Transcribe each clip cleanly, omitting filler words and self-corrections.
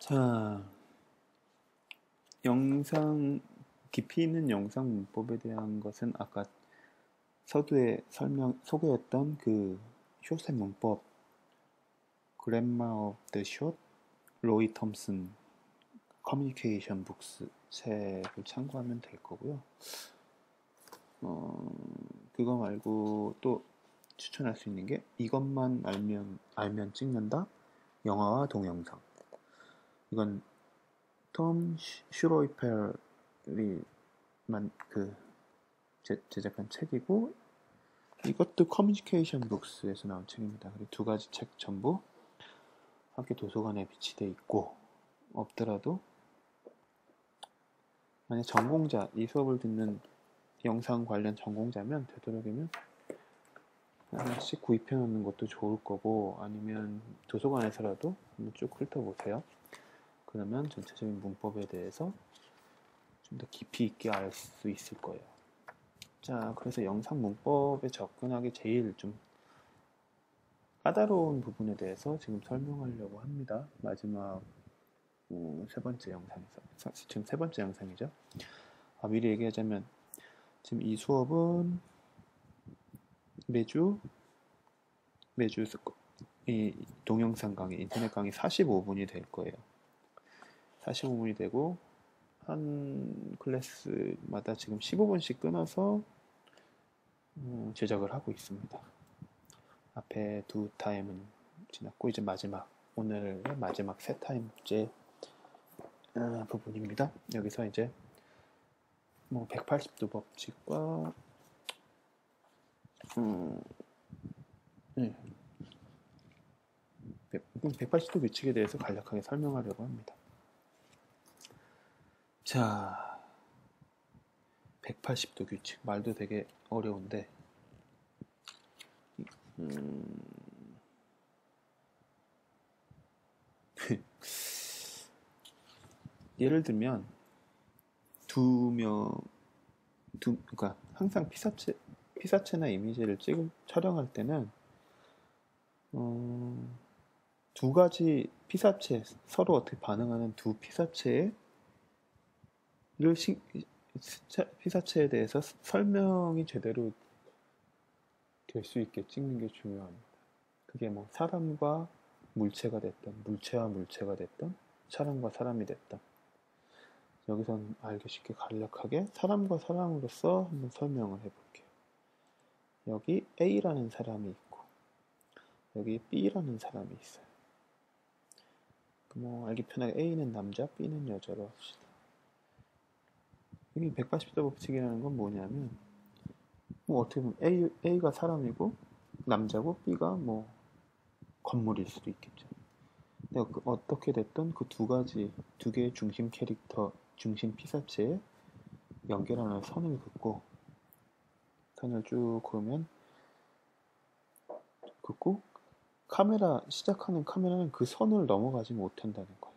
자, 영상, 깊이 있는 영상 문법에 대한 것은 아까 서두에 소개했던 그 숏의 문법, Grammar of the Short, 로이 톰슨 커뮤니케이션 북스 책을 참고하면 될 거고요. 그거 말고 또 추천할 수 있는 게 이것만 알면 찍는다? 영화와 동영상. 이건 톰 슈로이펠이 제작한 책이고, 이것도 커뮤니케이션 북스에서 나온 책입니다. 그리고 두 가지 책 전부 학교 도서관에 비치돼 있고, 없더라도 만약 전공자, 이 수업을 듣는 영상 관련 전공자면 되도록이면 하나씩 구입해 놓는 것도 좋을 거고, 아니면 도서관에서라도 한번 쭉 훑어보세요. 그러면 전체적인 문법에 대해서 좀 더 깊이 있게 알 수 있을 거예요. 자, 그래서 영상 문법에 접근하기 제일 좀 까다로운 부분에 대해서 지금 설명하려고 합니다. 마지막 세 번째 영상에서. 지금 세 번째 영상이죠. 미리 얘기하자면 지금 이 수업은 매주 이 동영상 강의, 인터넷 강의 45분이 될 거예요. 45분이 되고 한 클래스마다 지금 15분씩 끊어서 제작을 하고 있습니다. 앞에 두 타임은 지났고 이제 오늘의 마지막 세 타임째 부분입니다. 여기서 이제 180도 법칙과 180도 규칙에 대해서 간략하게 설명하려고 합니다. 자, 180도 규칙 말도 되게 어려운데 예를 들면 그러니까 항상 피사체나 이미지를 촬영할 때는 두 가지 피사체, 서로 어떻게 반응하는 두 피사체에 대해서 설명이 제대로 될 수 있게 찍는 게 중요합니다. 그게 사람과 물체가 됐던, 물체와 물체가 됐던, 사람과 사람이 됐던. 여기선 알기 쉽게 간략하게 사람과 사람으로서 한번 설명을 해볼게요. 여기 A라는 사람이 있고 여기 B라는 사람이 있어요. 알기 편하게 A는 남자, B는 여자로 합시다. 여기 180도 법칙이라는 건 뭐냐면 어떻게 보면 A가 사람이고 남자고 B가 건물일 수도 있겠죠. 근데 어떻게 됐든 그 두 개의 중심 캐릭터, 중심 피사체에 연결하는 선을 긋고 선을 쭉 긋고 시작하는 카메라는 그 선을 넘어가지 못한다는 거예요.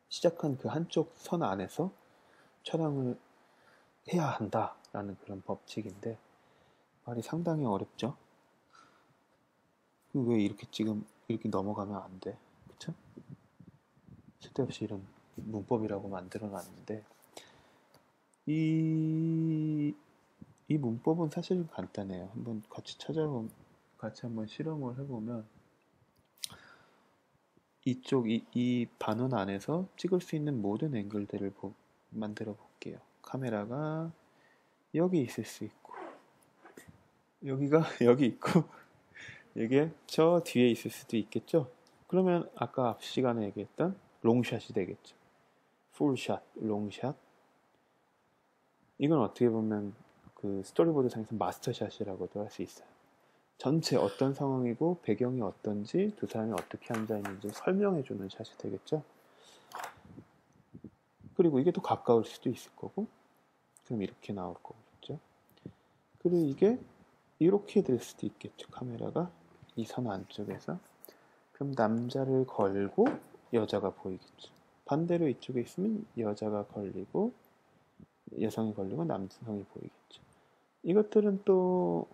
시작한 그 한쪽 선 안에서 촬영을 해야 한다라는 그런 법칙인데 말이 상당히 어렵죠. 왜 이렇게 이렇게 넘어가면 안 돼? 그쵸? 쓸데없이 이런 문법이라고 만들어 놨는데 이 문법은 사실 간단해요. 한번 같이 한번 실험을 해보면 이 반원 안에서 찍을 수 있는 모든 앵글들을 만들어 볼게요. 카메라가 여기 있을 수 있고 여기가 여기 있고 이게 저 뒤에 있을 수도 있겠죠. 그러면 아까 앞 시간에 얘기했던 롱샷이 되겠죠. 풀샷, 롱샷. 이건 어떻게 보면 그 스토리보드 상에서 마스터샷이라고도 할 수 있어요. 전체 어떤 상황이고 배경이 어떤지 두 사람이 어떻게 앉아 있는지 설명해주는 샷이 되겠죠. 그리고 이게 또 가까울 수도 있을 거고, 그럼 이렇게 나올 거겠죠. 그리고 이게 이렇게 될 수도 있겠죠. 카메라가 이 선 안쪽에서. 그럼 남자를 걸고 여자가 보이겠죠. 반대로 이쪽에 있으면 여자가 걸리고 여성이 걸리고 남성이 보이겠죠. 이것들은 또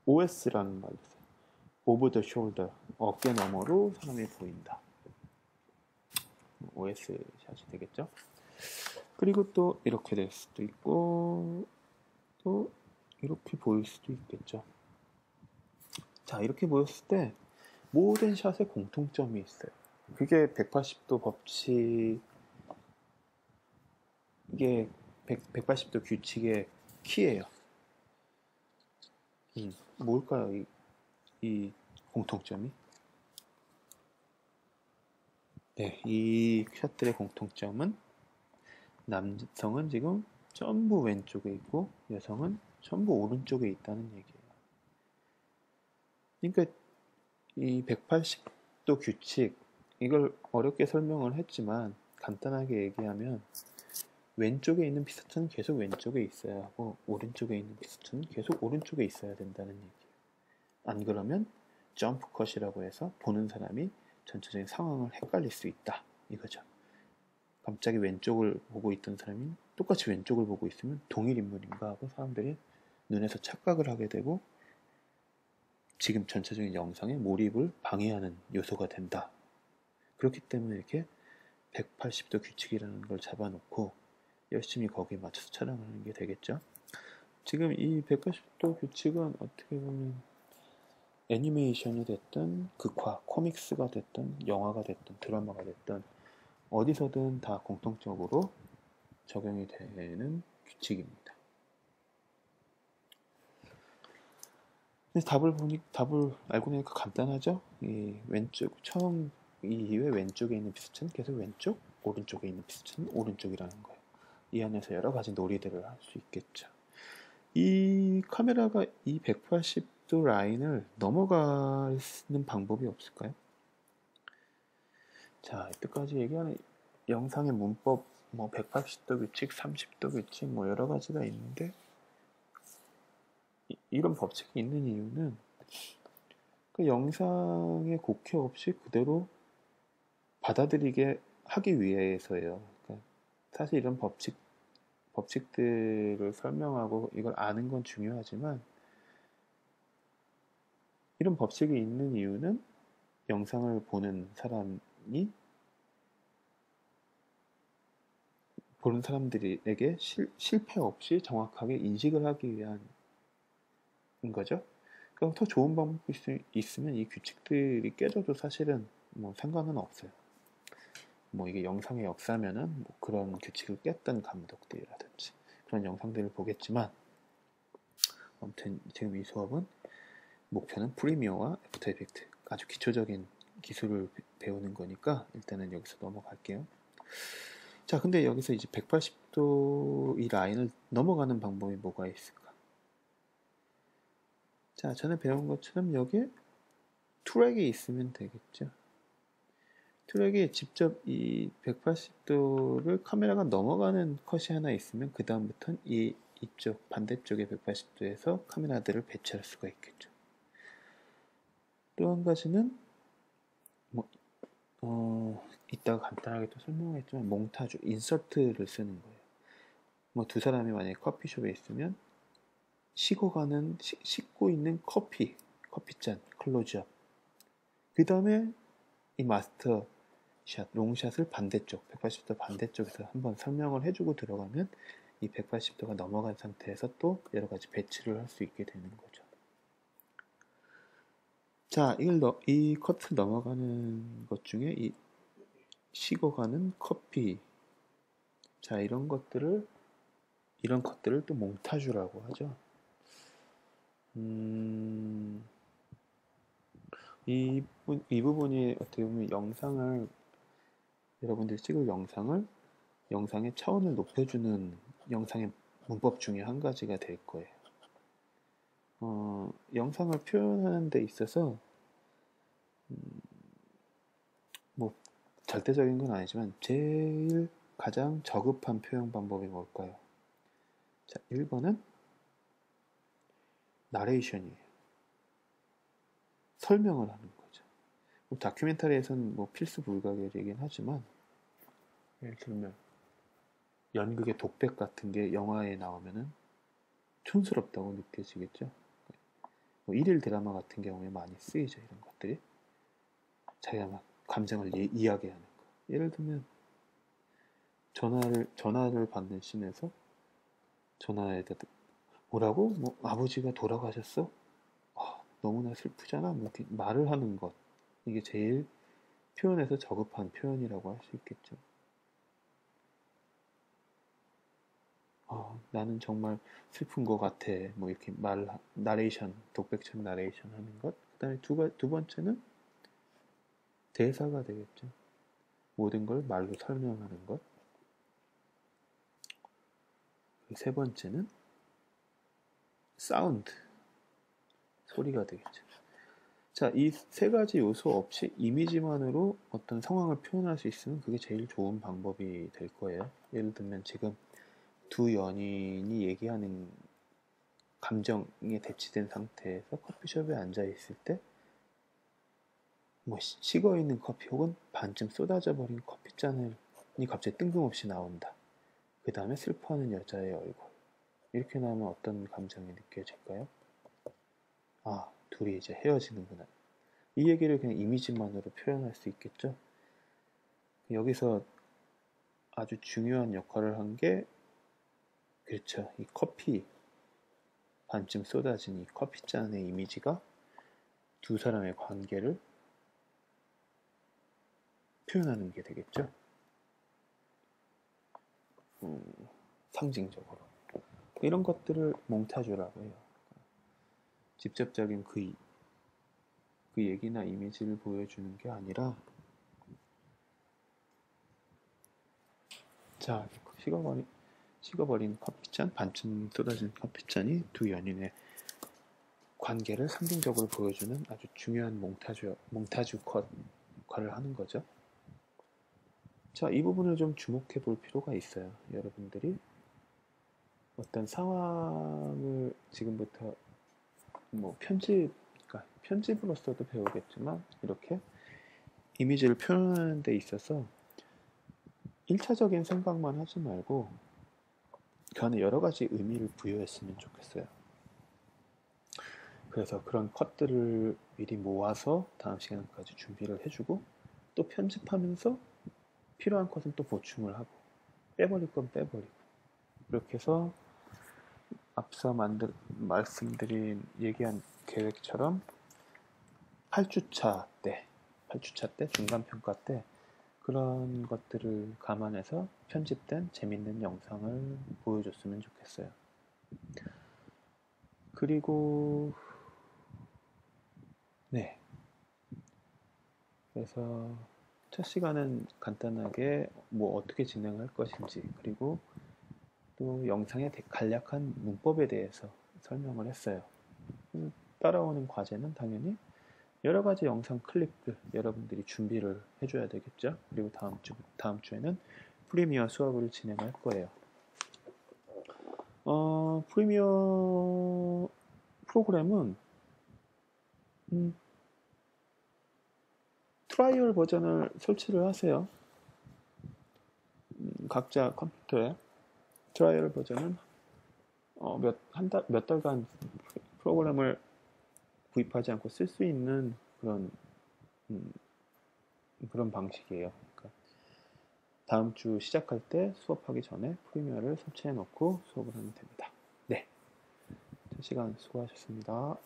OS라는 말이 있어요. over the shoulder, 어깨 너머로 사람이 보인다. OS 샷이 되겠죠. 그리고 또 이렇게 될 수도 있고 또 이렇게 보일 수도 있겠죠. 자, 이렇게 보였을 때 모든 샷에 공통점이 있어요. 그게 180도 법칙, 이게 180도 규칙의 키예요. 뭘까요? 이 공통점이? 네, 이 샷들의 공통점은 남성은 지금 전부 왼쪽에 있고 여성은 전부 오른쪽에 있다는 얘기예요. 그러니까 이 180도 규칙, 이걸 어렵게 설명을 했지만 간단하게 얘기하면 왼쪽에 있는 피스톤은 계속 왼쪽에 있어야 하고 오른쪽에 있는 피스톤은 계속 오른쪽에 있어야 된다는 얘기예요. 안 그러면 점프 컷이라고 해서 보는 사람이 전체적인 상황을 헷갈릴 수 있다, 이거죠. 갑자기 왼쪽을 보고 있던 사람이 똑같이 왼쪽을 보고 있으면 동일 인물인가 하고 사람들이 눈에서 착각을 하게 되고 지금 전체적인 영상에 몰입을 방해하는 요소가 된다. 그렇기 때문에 이렇게 180도 규칙이라는 걸 잡아놓고 열심히 거기에 맞춰서 촬영하는 게 되겠죠. 지금 이 180도 규칙은 어떻게 보면 애니메이션이 됐든 극화, 코믹스가 됐든 영화가 됐든 드라마가 됐든 어디서든 다 공통적으로 적용이 되는 규칙입니다. 근데 답을 알고 나니까 간단하죠? 이 왼쪽, 처음 이 이후에 왼쪽에 있는 피스톤은 계속 왼쪽, 오른쪽에 있는 피스톤은 오른쪽이라는 거예요. 이 안에서 여러 가지 놀이들을 할 수 있겠죠. 이 카메라가 이 180도 라인을 넘어가는 방법이 없을까요? 자, 이때까지 얘기하는 영상의 문법, 뭐 180도 규칙, 30도 규칙, 뭐 여러 가지가 있는데 이런 법칙이 있는 이유는 그 영상에 곡해 없이 그대로 받아들이게 하기 위해서예요. 그러니까 사실 이런 법칙들을 설명하고 이걸 아는 건 중요하지만 이런 법칙이 있는 이유는 영상을 보는 사람들에게 실패 없이 정확하게 인식을 하기 위한 거죠. 그럼 더 좋은 방법이 있으면 이 규칙들이 깨져도 사실은 뭐 상관은 없어요. 뭐 이게 영상의 역사면은 뭐 그런 규칙을 깼던 감독들이라든지 그런 영상들을 보겠지만 아무튼 지금 이 수업은 목표는 프리미어와 애프터 이펙트, 아주 기초적인 기술을 배우는 거니까 일단은 여기서 넘어갈게요. 자, 근데 여기서 이제 180도 이 라인을 넘어가는 방법이 뭐가 있을까? 자, 전에 배운 것처럼 여기에 트랙이 있으면 되겠죠. 트랙에 직접 이 180도를 카메라가 넘어가는 컷이 하나 있으면 그 다음부터는 이쪽 반대쪽의 180도에서 카메라들을 배치할 수가 있겠죠. 또 한 가지는 이따가 간단하게 또 설명하겠지만 몽타주, 인서트를 쓰는 거예요. 뭐 두 사람이 만약에 커피숍에 있으면 씻고 있는 커피잔, 클로즈업. 그 다음에 이 마스터 샷, 롱샷을 반대쪽, 180도 반대쪽에서 한번 설명을 해주고 들어가면 이 180도가 넘어간 상태에서 또 여러 가지 배치를 할 수 있게 되는 거죠. 자, 이 컷을 넘어가는 것 중에 이 식어가는 커피. 자, 이런 컷들을 또 몽타주라고 하죠. 이 부분이 어떻게 보면 여러분들이 찍을 영상의 차원을 높여주는 영상의 문법 중에 한 가지가 될 거예요. 영상을 표현하는 데 있어서 뭐 절대적인 건 아니지만 제일 가장 저급한 표현 방법이 뭘까요? 자, 1번은 나레이션이에요. 설명을 하는 거죠. 다큐멘터리에서는 뭐 필수 불가결이긴 하지만 예를 들면 연극의 독백 같은 게 영화에 나오면은 촌스럽다고 느껴지겠죠. 뭐 일일 드라마 같은 경우에 많이 쓰이죠. 이런 것들이 자기가 막 감정을 이야기하는 거. 예를 들면 전화를 받는 씬에서 전화에다 뭐라고? 뭐 아버지가 돌아가셨어? 아, 너무나 슬프잖아. 뭐 이렇게 말을 하는 것. 이게 제일 표현에서 저급한 표현이라고 할 수 있겠죠. 나는 정말 슬픈 것 같아. 뭐 이렇게 나레이션, 독백처럼 나레이션 하는 것. 그 다음에 두 번째는 대사가 되겠죠. 모든 걸 말로 설명하는 것. 세 번째는 사운드, 소리가 되겠죠. 자, 이 세 가지 요소 없이 이미지만으로 어떤 상황을 표현할 수 있으면 그게 제일 좋은 방법이 될 거예요. 예를 들면 지금 두 연인이 얘기하는 감정에 대치된 상태에서 커피숍에 앉아 있을 때, 뭐 식어 있는 커피 혹은 반쯤 쏟아져 버린 커피잔이 갑자기 뜬금없이 나온다. 그 다음에 슬퍼하는 여자의 얼굴. 이렇게 나오면 어떤 감정이 느껴질까요? 아, 둘이 이제 헤어지는구나. 이 얘기를 그냥 이미지만으로 표현할 수 있겠죠? 여기서 아주 중요한 역할을 한 게, 그렇죠. 이 커피, 반쯤 쏟아진 이 커피잔의 이미지가 두 사람의 관계를 표현하는 게 되겠죠? 상징적으로. 이런 것들을 몽타주라고 해요. 직접적인 그 얘기나 이미지를 보여주는 게 아니라, 자, 식어버린 커피잔, 반쯤 쏟아진 커피잔이 두 연인의 관계를 상징적으로 보여주는 아주 중요한 몽타주 컷 역할을 하는 거죠. 자, 이 부분을 좀 주목해 볼 필요가 있어요. 여러분들이 어떤 상황을 지금부터 뭐 그러니까 편집으로서도 배우겠지만 이렇게 이미지를 표현하는 데 있어서 1차적인 생각만 하지 말고 그 안에 여러 가지 의미를 부여했으면 좋겠어요. 그래서 그런 컷들을 미리 모아서 다음 시간까지 준비를 해주고 또 편집하면서 필요한 컷은 또 보충을 하고 빼버릴 건 빼버리고 이렇게 해서 앞서 얘기한 계획처럼 8주차 때 중간평가 때 그런 것들을 감안해서 편집된 재밌는 영상을 보여줬으면 좋겠어요. 그리고 네, 그래서 첫 시간은 간단하게 뭐 어떻게 진행할 것인지 그리고 또 영상의 간략한 문법에 대해서 설명을 했어요. 따라오는 과제는 당연히 여러 가지 영상 클립들 여러분들이 준비를 해줘야 되겠죠. 그리고 다음 주에는 프리미어 수업을 진행할 거예요. 프리미어 프로그램은 트라이얼 버전을 설치를 하세요. 각자 컴퓨터에 트라이얼 버전은 몇 달간 프로그램을 구입하지 않고 쓸 수 있는 그런 방식이에요. 그러니까 다음 주 시작할 때 수업하기 전에 프리미어를 설치해 놓고 수업을 하면 됩니다. 네, 첫 시간 수고하셨습니다.